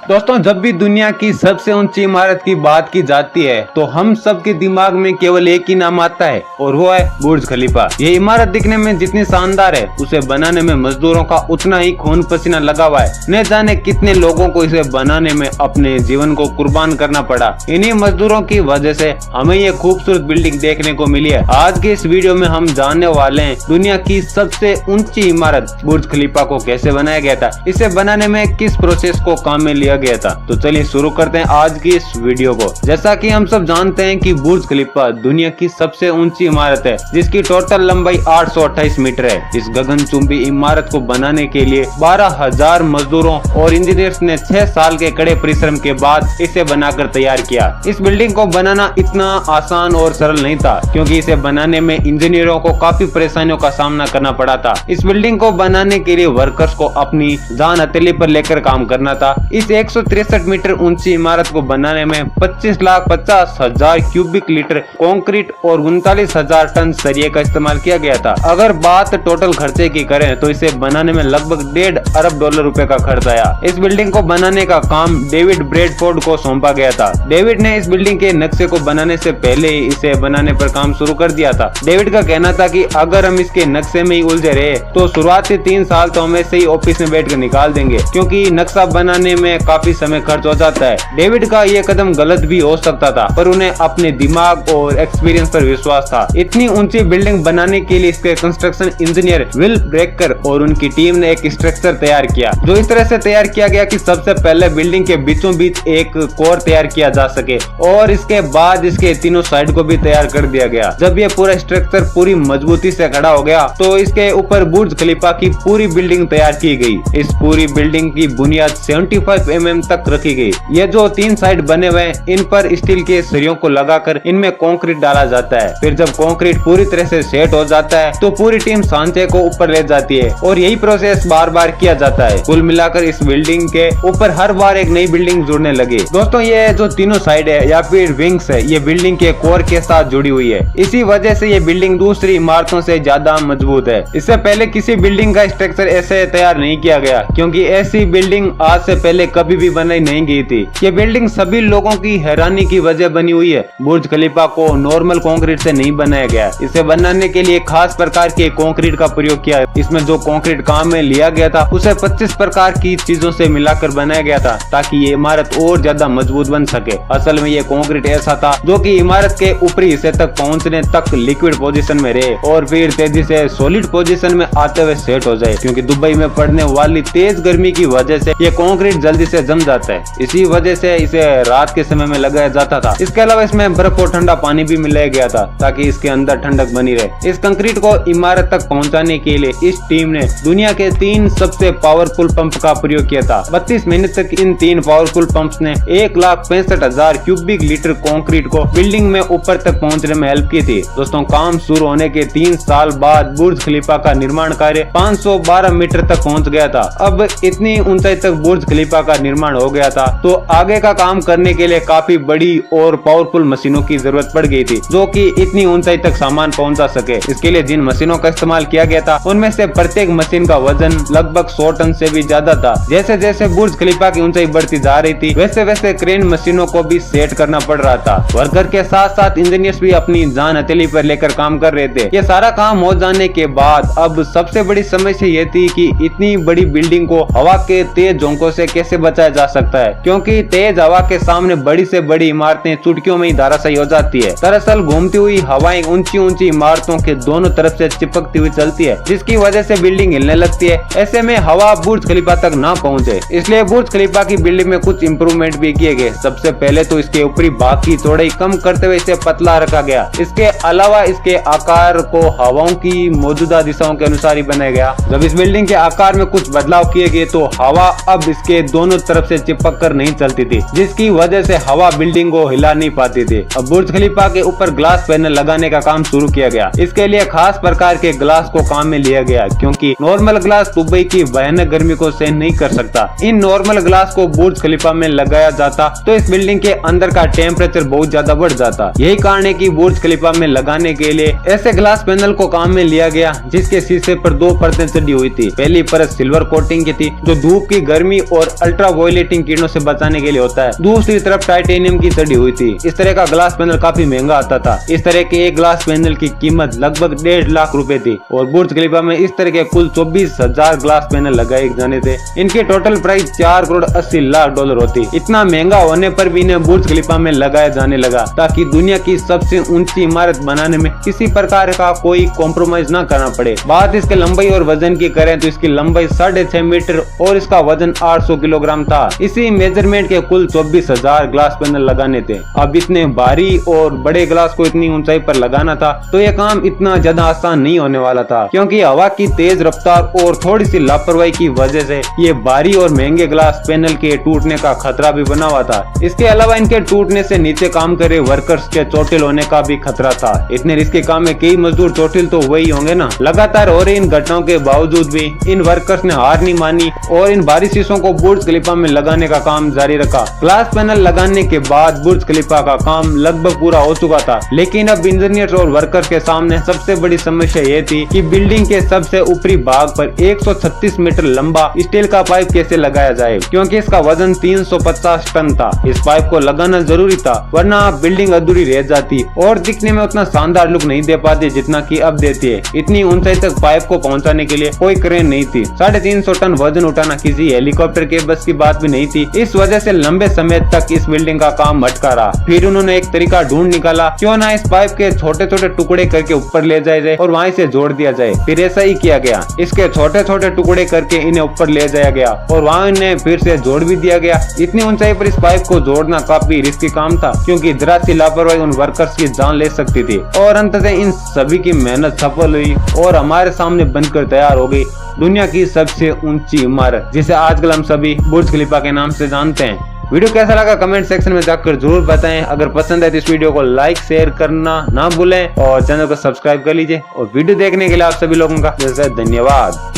दोस्तों, जब भी दुनिया की सबसे ऊंची इमारत की बात की जाती है तो हम सबके दिमाग में केवल एक ही नाम आता है और वो है बुर्ज खलीफा। ये इमारत दिखने में जितनी शानदार है, उसे बनाने में मजदूरों का उतना ही खून पसीना लगा हुआ है। न जाने कितने लोगों को इसे बनाने में अपने जीवन को कुर्बान करना पड़ा। इन्हीं मजदूरों की वजह से हमें ये खूबसूरत बिल्डिंग देखने को मिली है। आज के इस वीडियो में हम जानने वाले हैं दुनिया की सबसे ऊंची इमारत बुर्ज खलीफा को कैसे बनाया गया था, इसे बनाने में किस प्रोसेस को काम में लिया गया था। तो चलिए शुरू करते हैं आज की इस वीडियो को। जैसा कि हम सब जानते हैं कि बुर्ज खलीफा दुनिया की सबसे ऊंची इमारत है, जिसकी टोटल लंबाई 828 मीटर है। इस गगनचुंबी इमारत को बनाने के लिए 12,000 मजदूरों और इंजीनियर्स ने 6 साल के कड़े परिश्रम के बाद इसे बनाकर तैयार किया। इस बिल्डिंग को बनाना इतना आसान और सरल नहीं था, क्योंककि इसे बनाने में इंजीनियरों को काफी परेशानियों का सामना करना पड़ा था। इस बिल्डिंग को बनाने के लिए वर्कर्स को अपनी जान हथेली पर लेकर काम करना था। इस 163 मीटर ऊंची इमारत को बनाने में 25,50,000 क्यूबिक लीटर कंक्रीट और 39,000 टन सरिये का इस्तेमाल किया गया था। अगर बात टोटल खर्चे की करें तो इसे बनाने में लगभग $1.5 अरब रुपए का खर्च आया। इस बिल्डिंग को बनाने का काम डेविड ब्रैडफोर्ड को सौंपा गया था। डेविड ने इस बिल्डिंग के नक्शे को बनाने से पहले ही इसे बनाने पर काम शुरू कर दिया था। डेविड का कहना था कि अगर हम इसके नक्शे में ही उलझे रहे तो शुरुआती 3 साल तो हम ऐसे ही ऑफिस में बैठ कर निकाल देंगे, क्योंकि नक्शा बनाने में काफी समय खर्च हो जाता है। डेविड का ये कदम गलत भी हो सकता था, पर उन्हें अपने दिमाग और एक्सपीरियंस पर विश्वास था। इतनी ऊंची बिल्डिंग बनाने के लिए इसके कंस्ट्रक्शन इंजीनियर विल ब्रेकर और उनकी टीम ने एक स्ट्रक्चर तैयार किया, जो इस तरह से तैयार किया गया कि सबसे पहले बिल्डिंग के बीचों बीच एक कोर तैयार किया जा सके और इसके बाद इसके तीनों साइड को भी तैयार कर दिया गया। जब ये पूरा स्ट्रक्चर पूरी मजबूती से खड़ा हो गया तो इसके ऊपर बुर्ज खलीफा की पूरी बिल्डिंग तैयार की गई। इस पूरी बिल्डिंग की बुनियाद 75 mm तक रखी गई। ये जो 3 साइड बने हुए हैं, इन पर स्टील के सरियों को लगाकर इनमें कंक्रीट डाला जाता है। फिर जब कंक्रीट पूरी तरह से सेट हो जाता है तो पूरी टीम सांचे को ऊपर ले जाती है और यही प्रोसेस बार बार किया जाता है। कुल मिलाकर इस बिल्डिंग के ऊपर हर बार एक नई बिल्डिंग जुड़ने लगी। दोस्तों, ये जो तीनों साइड है या फिर विंग्स है, ये बिल्डिंग के कोर के साथ जुड़ी हुई है। इसी वजह से ये बिल्डिंग दूसरी इमारतों से ज्यादा मजबूत है। इससे पहले किसी बिल्डिंग का स्ट्रक्चर ऐसे तैयार नहीं किया गया, क्योंकि ऐसी बिल्डिंग आज से पहले कभी भी बनाई नहीं गई थी। ये बिल्डिंग सभी लोगों की हैरानी की वजह बनी हुई है। बुर्ज खलीफा को नॉर्मल कंक्रीट से नहीं बनाया गया। इसे बनाने के लिए खास प्रकार के कंक्रीट का प्रयोग किया। इसमें जो कंक्रीट काम में लिया गया था उसे 25 प्रकार की चीजों से मिलाकर बनाया गया था, ताकि ये इमारत और ज्यादा मजबूत बन सके। असल में ये कंक्रीट ऐसा था जो कि इमारत के ऊपरी हिस्से तक पहुंचने तक लिक्विड पोजीशन में रहे और फिर तेजी से सॉलिड पोजीशन में आते हुए सेट हो जाए, क्योंकि दुबई में पड़ने वाली तेज गर्मी की वजह से ये कंक्रीट जल्दी से जम जाता है। इसी वजह से इसे रात के समय में लगाया जाता था। इसके अलावा इसमें बर्फ और ठंडा पानी भी मिलाया गया था, ताकि इसके अंदर ठंडक बनी रहे। इस कंक्रीट को इमारत तक पहुंचाने के लिए इस टीम ने दुनिया के 3 सबसे पावरफुल पंप का प्रयोग किया था। 32 मिनट तक इन 3 पावरफुल पंप्स ने 1,65,000 क्यूबिक लीटर कंक्रीट को बिल्डिंग में ऊपर तक पहुंचने में हेल्प की थी। दोस्तों, काम शुरू होने के 3 साल बाद बुर्ज खलीफा का निर्माण कार्य 512 मीटर तक पहुंच गया था। अब इतनी ऊंचाई तक बुर्ज खलीफा का निर्माण हो गया था तो आगे का काम करने के लिए काफी बड़ी और पावरफुल मशीनों की जरूरत पड़ गई थी, जो कि इतनी ऊंचाई तक सामान पहुंचा सके। इसके लिए जिन मशीनों का इस्तेमाल किया गया था उनमें से प्रत्येक मशीन का वजन लगभग 100 टन से भी ज्यादा था। जैसे जैसे बुर्ज खलीफा की ऊंचाई बढ़ती जा रही थी, वैसे वैसे क्रेन मशीनों को भी सेट करना पड़ रहा था। वर्कर के साथ साथ इंजीनियर्स भी अपनी जान हथेली पर लेकर काम कर रहे थे। ये सारा काम हो जाने के बाद अब सबसे बड़ी समस्या ये थी कि इतनी बड़ी बिल्डिंग को हवा के तेज झोंकों से कैसे बचाया जा सकता है, क्योंकि तेज हवा के सामने बड़ी से बड़ी इमारतें चुटकियों में ही धराशायी हो जाती है। दरअसल घूमती हुई हवाएं ऊंची ऊंची इमारतों के दोनों तरफ से चिपकती हुई चलती है, जिसकी वजह से बिल्डिंग हिलने लगती है। ऐसे में हवा बुर्ज खलीफा तक ना पहुंचे, इसलिए बुर्ज खलीफा की बिल्डिंग में कुछ इम्प्रूवमेंट भी किए गए। सबसे पहले तो इसके ऊपरी भाग की चौड़ाई कम करते हुए इसे पतला रखा गया। इसके अलावा इसके आकार को हवाओं की मौजूदा दिशाओं के अनुसार ही बनाया गया। जब इस बिल्डिंग के आकार में कुछ बदलाव किए गए तो हवा अब इसके दोनों तरफ से चिपक कर नहीं चलती थी, जिसकी वजह से हवा बिल्डिंग को हिला नहीं पाती थी। अब बुर्ज खलीफा के ऊपर ग्लास पैनल लगाने का काम शुरू किया गया। इसके लिए खास प्रकार के ग्लास को काम में लिया गया, क्योंकि नॉर्मल ग्लास दुबई की भयानक गर्मी को सहन नहीं कर सकता। इन नॉर्मल ग्लास को बुर्ज खलीफा में लगाया जाता तो इस बिल्डिंग के अंदर का टेम्परेचर बहुत ज्यादा बढ़ जाता। यही कारण है कि बुर्ज खलीफा में लगाने के लिए ऐसे ग्लास पैनल को काम में लिया गया, जिसके शीशे पर 2 परतें चढ़ी हुई थी। पहली परत सिल्वर कोटिंग की थी, जो धूप की गर्मी और अल्ट्रा अल्ट्रावायलेटिंग किरणों से बचाने के लिए होता है। दूसरी तरफ टाइटेनियम की चढ़ी हुई थी। इस तरह का ग्लास पैनल काफी महंगा आता था। इस तरह के एक ग्लास पैनल की कीमत लगभग 1.5 लाख रुपए थी और बुर्ज खलीफा में इस तरह के कुल 24,000 ग्लास पैनल लगाए जाने थे। इनके total price 4 crore 80 lakh dollar होती। इतना महंगा होने पर भी इन्हें बुर्ज खलीफा में लगाया जाने लगा ताकि दुनिया की सबसे ऊंची इमारत बनाने में किसी प्रकार का कोई कॉम्प्रोमाइज न करना पड़े। बात इसके लंबाई और वजन की करें तो इसकी लंबाई 6.5 मीटर और इसका वजन 800 किलोग्राम था। इसी मेजरमेंट के कुल 24,000 ग्लास पैनल लगाने थे। अब इतने भारी और बड़े ग्लास को इतनी ऊंचाई पर लगाना था तो यह काम इतना ज्यादा आसान नहीं होने वाला था, क्योंकि हवा की तेज रफ्तार और थोड़ी सी लापरवाही की वजह से ये भारी और महंगे ग्लास पैनल के टूटने का खतरा भी बना हुआ था। इसके अलावा इनके टूटने से नीचे काम करे वर्कर्स के चोटिल होने का भी खतरा था। इतने रिस्की काम में कई मजदूर चोटिल तो वही होंगे ना। लगातार हो रही इन घटनाओं के बावजूद भी इन वर्कर्स ने हार नहीं मानी और इन भारी शीशों को बुर्ज खलीफा में लगाने का काम जारी रखा। ग्लास पैनल लगाने के बाद बुर्ज खलीफा का काम लगभग पूरा हो चुका था, लेकिन अब इंजीनियर्स और वर्कर्स के सामने सबसे बड़ी समस्या ये थी कि बिल्डिंग के सबसे ऊपरी भाग पर 136 मीटर लंबा स्टील का पाइप कैसे लगाया जाए, क्योंकि इसका वजन 350 टन था। इस पाइप को लगाना जरूरी था, वरना बिल्डिंग अधूरी रह जाती और दिखने में उतना शानदार लुक नहीं दे पाती जितना कि अब देती है। इतनी ऊंचाई तक पाइप को पहुंचाने के लिए कोई क्रेन नहीं थी। 350 टन वजन उठाना किसी हेलीकॉप्टर के बस की बात भी नहीं थी। इस वजह से लंबे समय तक इस बिल्डिंग का काम अटका रहा। फिर उन्होंने एक तरीका ढूंढ निकाला, क्यों ना इस पाइप के छोटे छोटे टुकड़े करके ऊपर ले जाया जाए और वहीं से जोड़ दिया जाए। फिर ऐसा ही किया गया। इसके छोटे छोटे टुकड़े करके इन्हें ऊपर ले जाया गया और वहाँ इन्हें फिर से जोड़ भी दिया गया। इतनी ऊंचाई पर इस पाइप को जोड़ना काफी रिस्की काम था, क्योंकि जरा सी लापरवाही उन वर्कर्स की जान ले सकती थी। और अंततः इन सभी की मेहनत सफल हुई और हमारे सामने बनकर तैयार हो गई दुनिया की सबसे ऊंची इमारत, जिसे आजकल हम सभी बुर्ज खलीफा के नाम से जानते हैं। वीडियो कैसा लगा कमेंट सेक्शन में जाकर जरूर बताएं। अगर पसंद है तो इस वीडियो को लाइक शेयर करना ना भूलें और चैनल को सब्सक्राइब कर लीजिए। और वीडियो देखने के लिए आप सभी लोगों का धन्यवाद।